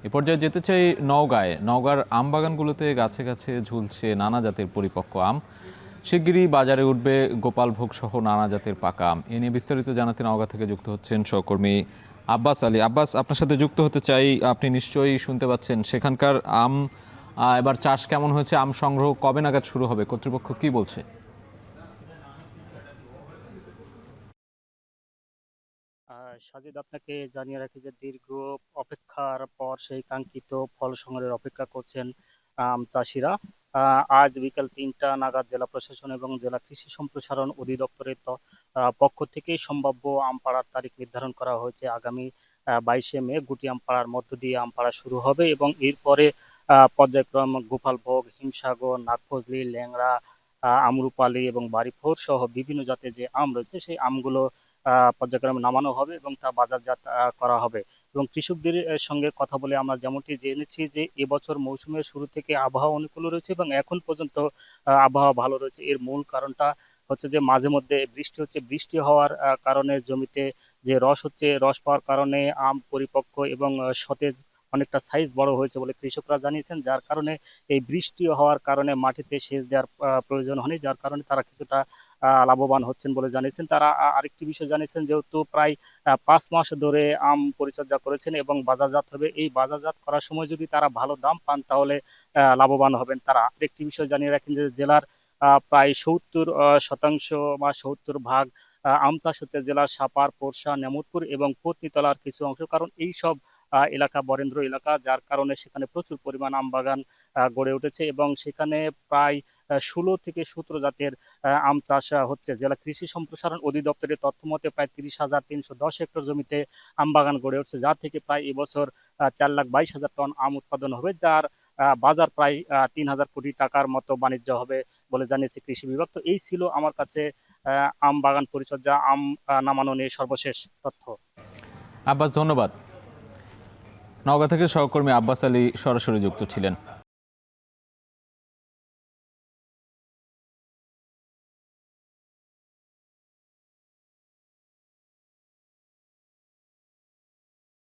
এ পর্যায়ে যেতে চাই নওগাঁয়। নওগাঁর আম বাগানগুলোতে গাছে গাছে ঝুলছে নানা জাতের পরিপক্ক আম। শিগগিরই বাজারে উঠবে গোপাল ভোগ সহ নানা জাতের পাকা আম। এ নিয়ে বিস্তারিত জানাতে নওগাঁ থেকে যুক্ত হচ্ছেন সহকর্মী আব্বাস আলী। আব্বাস, আপনার সাথে যুক্ত হতে চাই। আপনি নিশ্চয়ই শুনতে পাচ্ছেন সেখানকার আম এবার চাষ কেমন হয়েছে, আম সংগ্রহ কবে নাগাদ শুরু হবে, কর্তৃপক্ষ কি বলছে? সাজিদ, আপনাকে জানিয়ে রাখি যে দীর্ঘ অপেক্ষার পর সেই কাঙ্ক্ষিত ফল সংগ্রহের অপেক্ষা করছেন আম চাষিরা। আজ বিকাল 3টা নাগাদ জেলা প্রশাসন এবং জেলা কৃষি সম্প্রসারণ অধিদপ্তরের পক্ষ থেকে সম্ভাব্য আম পাড়ার তারিখ নির্ধারণ করা হয়েছে। আগামী 22শে মে গুটি আম পাড়ার মধ্য দিয়ে আম পাড়া শুরু হবে এবং এরপরে পর্যায়ক্রম গোপাল ভোগ, হিমসাগর, নাগফজলি, ল্যাংড়া, আমরুপালি এবং বাড়িফোর সহ বিভিন্ন জাতের যে আম রয়েছে সেই আমগুলো পর্যায়ক্রমে নামানো হবে এবং তা বাজারজাত করা হবে। এবং কৃষকদের সঙ্গে কথা বলে আমরা যেমনটি জেনেছি যে এবছর মৌসুমের শুরু থেকে আবহাওয়া অনুকূল রয়েছে এবং এখন পর্যন্ত আবহাওয়া ভালো রয়েছে। এর মূল কারণটা হচ্ছে যে মাঝে মধ্যে বৃষ্টি হচ্ছে, বৃষ্টি হওয়ার কারণে জমিতে যে রস হচ্ছে, রস পাওয়ার কারণে আম পরিপক্ক এবং সতেজ, অনেকটা সাইজ বড় হয়েছে বলে কৃষকরা জানিয়েছেন। যার কারণে এই বৃষ্টি হওয়ার কারণে মাটিতে সেচ দেওয়ার প্রয়োজন হয়নি, যার কারণে তারা কিছুটা লাভবান হচ্ছেন বলে জানিয়েছেন। তারা আরেকটি বিষয় জানিয়েছেন, যেহেতু প্রায় 5 মাস ধরে আম পরিচর্যা করেছেন এবং বাজারজাত হবে, এই বাজারজাত করার সময় যদি তারা ভালো দাম পান তাহলে লাভবান হবেন তারা। আরেকটি বিষয় জানিয়ে রাখেন যে জেলার প্রায় 70% বা 70 ভাগ আম চাষ হচ্ছে জেলার সাপার, পোরশা, নেমতপুর এবং পত্নীতলার কিছু অংশ। কারণ এই সব এলাকা বরেন্দ্র এলাকা, যার কারণে সেখানে প্রচুর পরিমাণ আম বাগান গড়ে উঠেছে এবং সেখানে প্রায় 16 থেকে 17 জাতের আম চাষ হচ্ছে। জেলা কৃষি সম্প্রসারণ অধিদপ্তরের তথ্য মতে প্রায় 30,310 হেক্টর জমিতে আম বাগান গড়ে উঠছে, যা থেকে প্রায় এবছর 4,22,000 টন আম উৎপাদন হবে, যার বাজার প্রায় 3,000 কোটি টাকার মতো বাণিজ্য হবে বলে জানিয়েছে কৃষি বিভাগ। তো এই ছিল আমার কাছে আম বাগান পরিচর্যা, আম নামানো নিয়ে সর্বশেষ তথ্য। আব্বাস, ধন্যবাদ। নওগাঁ থেকে সহকর্মী আব্বাস আলী সরাসরি যুক্ত ছিলেন।